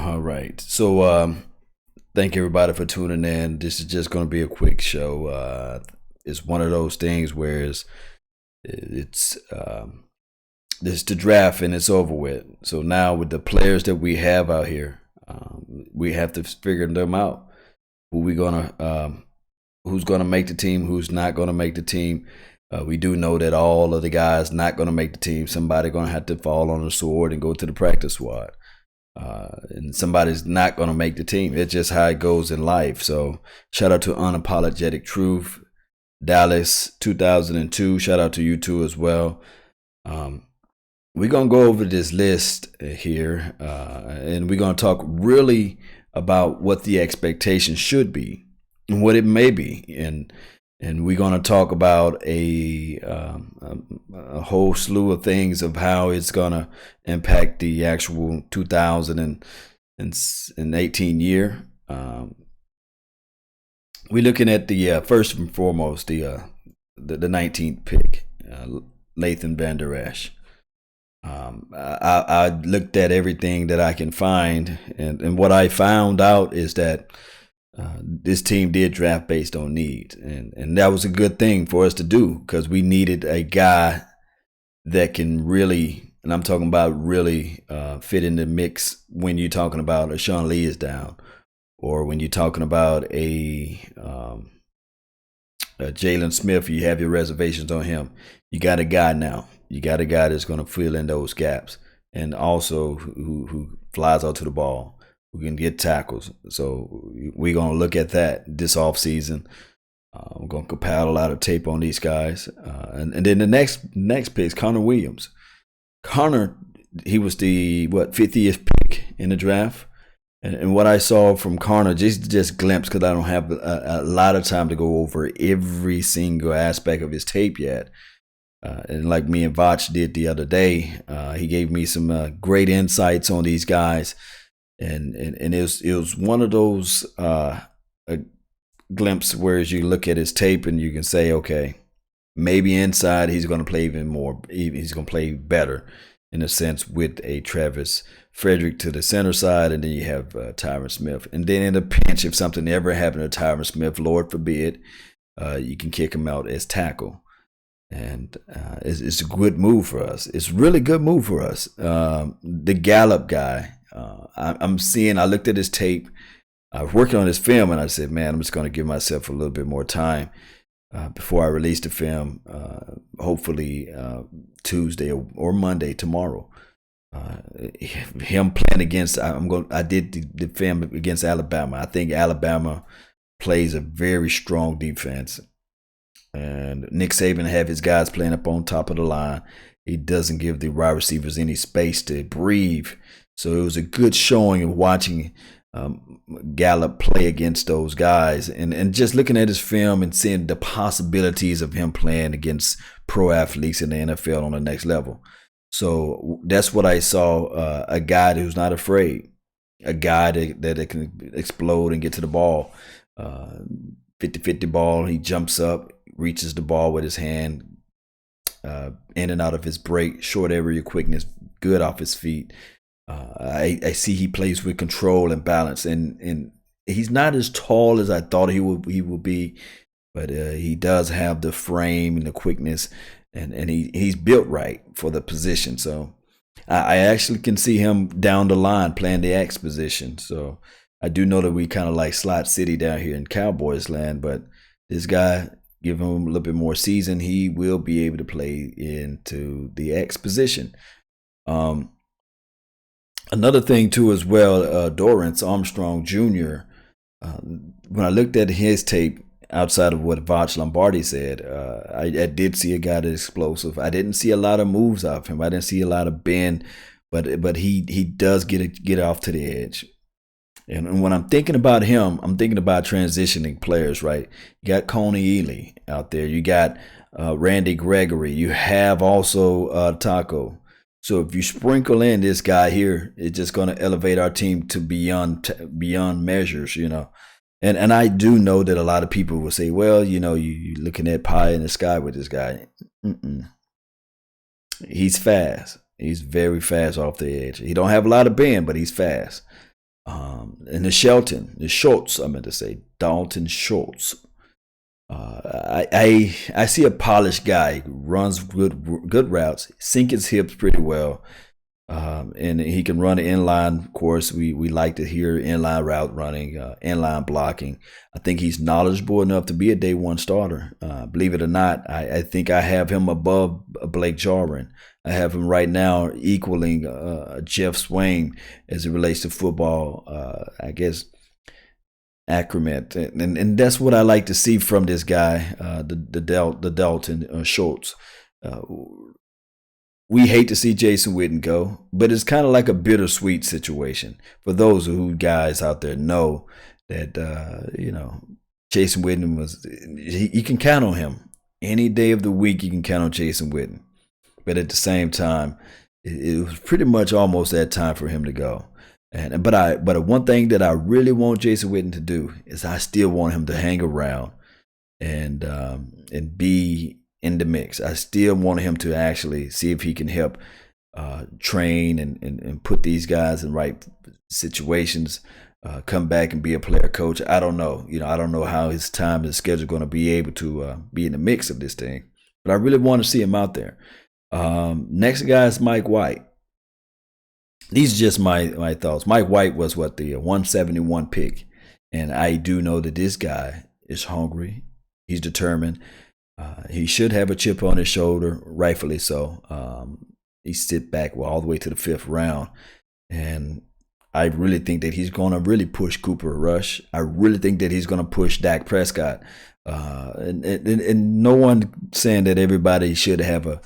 All right. So thank everybody for tuning in. This is just going to be a quick show. It's one of those things where it's the draft and it's over with. So now with the players that we have out here, we have to figure them out. Who's gonna make the team? Who's not gonna make the team? We do know that all of the guys not gonna make the team. Somebody gonna have to fall on the sword and go to the practice squad. And somebody's not going to make the team. It's just how it goes in life. So shout out to Unapologetic Truth, Dallas 2002. Shout out to you too as well. We're going to go over this list here, and we're going to talk really about what the expectation should be and what it may be. And we're going to talk about a whole slew of things of how it's going to impact the actual 2018 year. We're looking at the first and foremost the 19th pick, Lathan Vander Esch. I looked at everything that I can find, and what I found out is that this team did draft based on need, and that was a good thing for us to do because we needed a guy that can really, and I'm talking about really, fit in the mix when you're talking about a Sean Lee is down, or when you're talking about a Jalen Smith, you have your reservations on him. You got a guy now. You got a guy that's going to fill in those gaps, and also who flies out to the ball. We can get tackles. So we're going to look at that this offseason. We're going to compile a lot of tape on these guys. And then the next pick is Connor Williams. Connor, he was the, 50th pick in the draft. And what I saw from Connor, just glimpse, because I don't have a lot of time to go over every single aspect of his tape yet. And like me and Vach did the other day, he gave me some great insights on these guys. And it was one of those glimpses where as you look at his tape and you can say, okay, maybe inside he's going to play even more. He's going to play better in a sense with a Travis Frederick to the center side, and then you have Tyron Smith. And then in a pinch, if something ever happened to Tyron Smith, Lord forbid, you can kick him out as tackle. And it's a good move for us. It's a really good move for us. The Gallup guy. I looked at his tape. I was working on his film, and I said, man, I'm just going to give myself a little bit more time before I release the film, hopefully Tuesday or Monday tomorrow. Him playing against, I did the film against Alabama. I think Alabama plays a very strong defense. And Nick Saban have his guys playing up on top of the line. He doesn't give the wide receivers any space to breathe. So it was a good showing of watching Gallup play against those guys and just looking at his film and seeing the possibilities of him playing against pro athletes in the NFL on the next level. So that's what I saw, a guy who's not afraid, a guy that can explode and get to the ball. 50-50 ball, he jumps up, reaches the ball with his hand, in and out of his break, short area quickness, good off his feet. I see he plays with control and balance, and he's not as tall as I thought he would be, but he does have the frame and the quickness, and he's built right for the position. So I actually can see him down the line playing the X position. So I do know that we kind of like slot city down here in Cowboys land, but this guy, give him a little bit more season, he will be able to play into the X position. Another thing too as well, Dorrance Armstrong Jr., when I looked at his tape outside of what Vach Lombardi said, I did see a guy that's explosive. I didn't see a lot of moves off him. I didn't see a lot of bend, but he does get off to the edge. And when I'm thinking about him, I'm thinking about transitioning players, right? You got Coney Ely out there. You got Randy Gregory. You have also Taco. So if you sprinkle in this guy here, it's just going to elevate our team to beyond measures, you know. And I do know that a lot of people will say, well, you know, you're looking at pie in the sky with this guy. He's fast. He's very fast off the edge. He don't have a lot of bend, but he's fast. And the Schultz, I meant to say, Dalton Schultz. I see a polished guy, runs good routes, sink his hips pretty well, and he can run an inline. Of course, we like to hear inline route running, inline blocking. I think he's knowledgeable enough to be a day one starter. Believe it or not, I think I have him above Blake Jarwin. I have him right now equaling Jeff Swain as it relates to football. I guess accurate, and that's what I like to see from this guy, the Dalton Schultz. We hate to see Jason Witten go, but it's kind of like a bittersweet situation for those who guys out there know that Jason Witten you can count on him any day of the week. You can count on Jason Witten, but at the same time, it was pretty much almost that time for him to go. But one thing that I really want Jason Witten to do is I still want him to hang around and be in the mix. I still want him to actually see if he can help train and put these guys in right situations. Come back and be a player coach. I don't know. I don't know how his time and schedule is going to be able to be in the mix of this thing. But I really want to see him out there. Next guy is Mike White. These are just my thoughts. Mike White was the 171 pick, and I do know that this guy is hungry. He's determined. He should have a chip on his shoulder, rightfully so. He sit back all the way to the 5th round, and I really think that he's going to really push Cooper Rush. I really think that he's going to push Dak Prescott, and no one saying that everybody should have a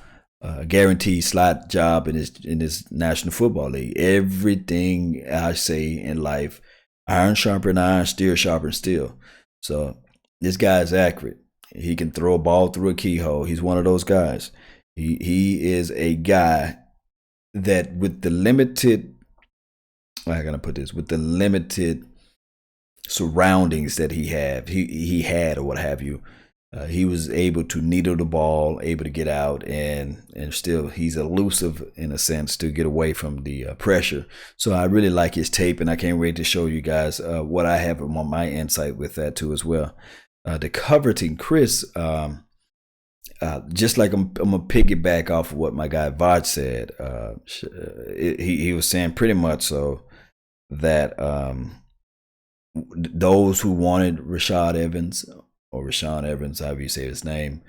guaranteed slot job in this National Football League. Everything I say in life, iron sharpen iron, steel sharpen steel. So this guy is accurate. He can throw a ball through a keyhole. He's one of those guys. He is a guy that with the limited, how can I put this? With the limited surroundings that he had or what have you, he was able to needle the ball, able to get out, and still he's elusive in a sense to get away from the pressure. So I really like his tape, and I can't wait to show you guys what I have on my insight with that too as well. The coveting Chris, just like I'm gonna piggyback off of what my guy Vaj said. He was saying pretty much so that those who wanted Rashaan Evans, however you say his name,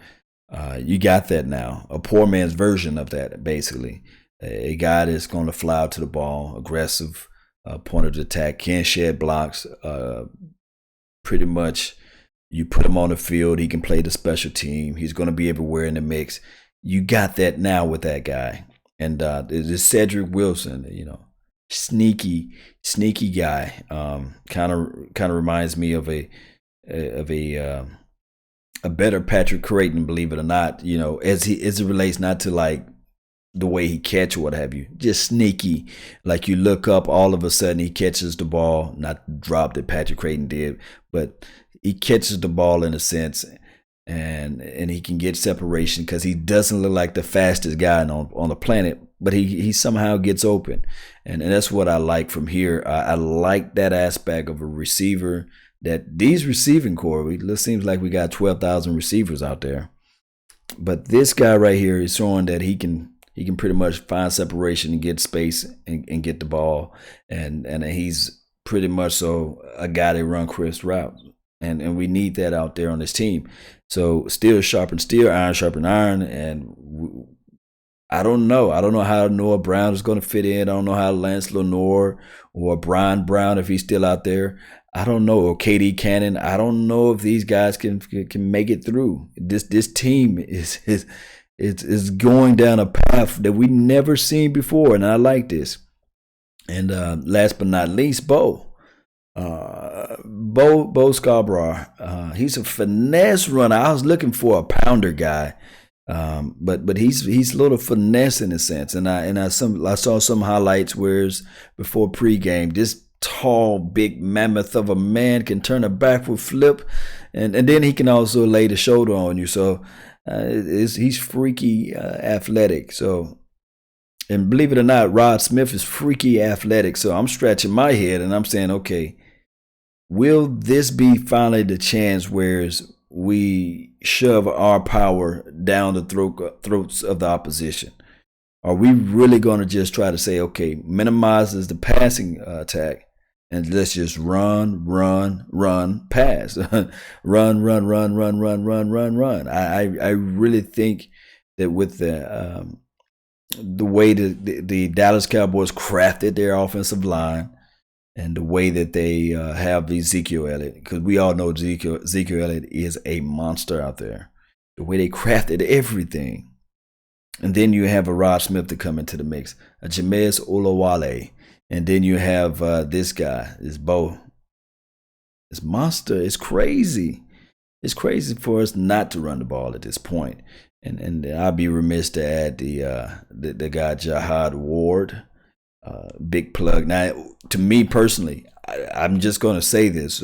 you got that now. A poor man's version of that, basically. A guy that's going to fly out to the ball, aggressive, point of attack, can shed blocks. Pretty much, you put him on the field, he can play the special team. He's going to be everywhere in the mix. You got that now with that guy. And this Cedric Wilson, sneaky guy. Kind of reminds me of a better Patrick Creighton, believe it or not, as it relates not to like the way he catch or what have you, just sneaky. Like you look up, all of a sudden he catches the ball, not the drop that Patrick Creighton did, but he catches the ball in a sense, and he can get separation because he doesn't look like the fastest guy on the planet, but he somehow gets open, and that's what I like from here. I like that aspect of a receiver. That these receiving core, it seems like we got 12,000 receivers out there, but this guy right here is showing that he can pretty much find separation and get space and get the ball, and he's pretty much so a guy that run crisp routes, and we need that out there on this team. So steel sharpen steel, iron sharpen iron, and I don't know how Noah Brown is going to fit in. I don't know how Lance Lenore or Brian Brown, if he's still out there. I don't know, or KD Cannon. I don't know if these guys can make it through. This team is going down a path that we never seen before, and I like this. And last but not least, Bo Scarborough. He's a finesse runner. I was looking for a pounder guy, but he's a little finesse in a sense. And I saw some highlights whereas before pregame, this tall, big mammoth of a man can turn a backward flip, and then he can also lay the shoulder on you. So he's freaky athletic. So And believe it or not, Rod Smith is freaky athletic. So I'm stretching my head and I'm saying, okay, will this be finally the chance where we shove our power down the throats of the opposition? Are we really going to just try to say, okay, minimizes the passing attack and let's just run, pass, run. I really think that with the way the Dallas Cowboys crafted their offensive line and the way that they have Ezekiel Elliott, because we all know Ezekiel Elliott is a monster out there. The way they crafted everything. And then you have a Rod Smith to come into the mix, a Jameis Olawale. And then you have this guy, this Bo. This monster is crazy. It's crazy for us not to run the ball at this point. And I'd be remiss to add the guy Jihad Ward, big plug. Now, to me personally, I'm just going to say this: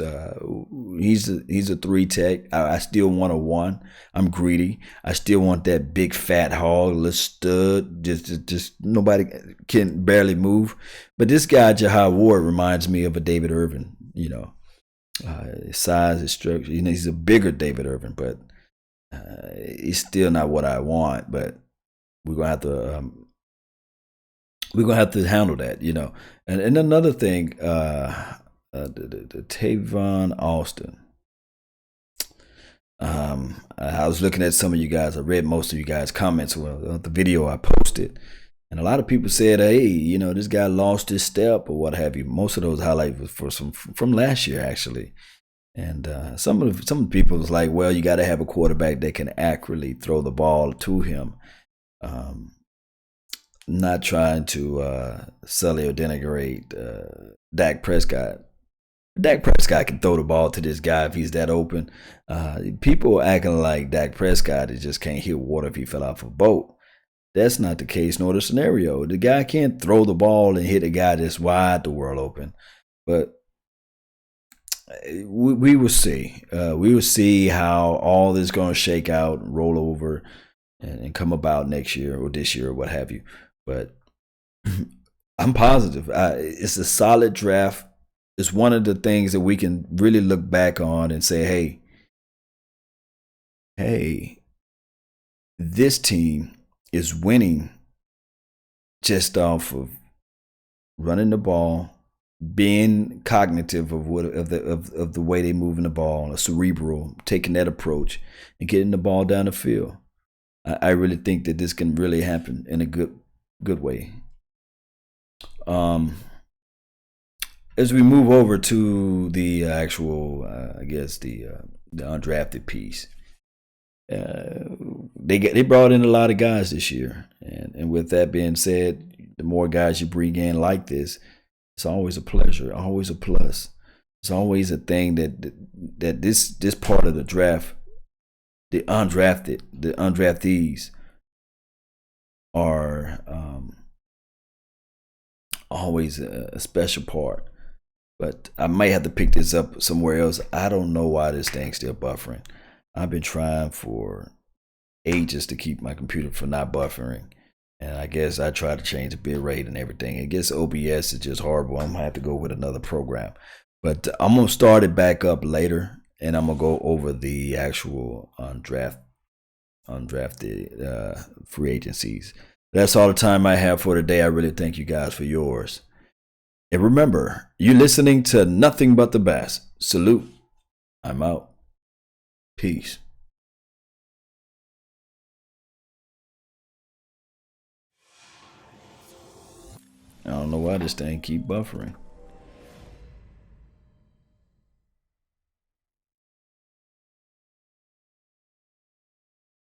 he's a 3 tech. I still want a 1. I'm greedy. I still want that big fat hog, little stud. Just nobody can barely move. But this guy Jihad Ward reminds me of a David Irvin. You know, his size, his structure. You know, he's a bigger David Irvin, but he's still not what I want. But we're gonna have to. We're gonna have to handle that, you know. And another thing, the Tavon Austin. I was looking at some of you guys. I read most of you guys' comments on the video I posted, and a lot of people said, "Hey, you know, this guy lost his step or what have you." Most of those highlights was for from last year actually, and some of the people was like, "Well, you got to have a quarterback that can accurately throw the ball to him." Not trying to sully or denigrate Dak Prescott. Dak Prescott can throw the ball to this guy if he's that open. People acting like Dak Prescott just can't hit water if he fell off a boat. That's not the case nor the scenario. The guy can't throw the ball and hit a guy that's wide the world open. But we will see. We will see how all this is going to shake out and roll over and come about next year or this year or what have you. But I'm positive. It's a solid draft. It's one of the things that we can really look back on and say, hey, this team is winning just off of running the ball, being cognitive of the way they moving the ball, a cerebral, taking that approach and getting the ball down the field. I really think that this can really happen in a good way. As we move over to the actual, I guess the undrafted piece, they brought in a lot of guys this year, and with that being said, the more guys you bring in like this, it's always a pleasure, always a plus. It's always a thing that this part of the draft, the undraftees are always a special part. But I might have to pick this up somewhere else. I don't know why this thing's still buffering. I've been trying for ages to keep my computer from not buffering. And I guess I try to change the bit rate and everything. I guess OBS is just horrible. I'm going to have to go with another program. But I'm going to start it back up later. And I'm going to go over the actual undrafted free agencies. That's all the time I have for today. I really thank you guys for yours. And remember, you're listening to nothing but the best. Salute. I'm out. Peace. I don't know why this thing keep buffering.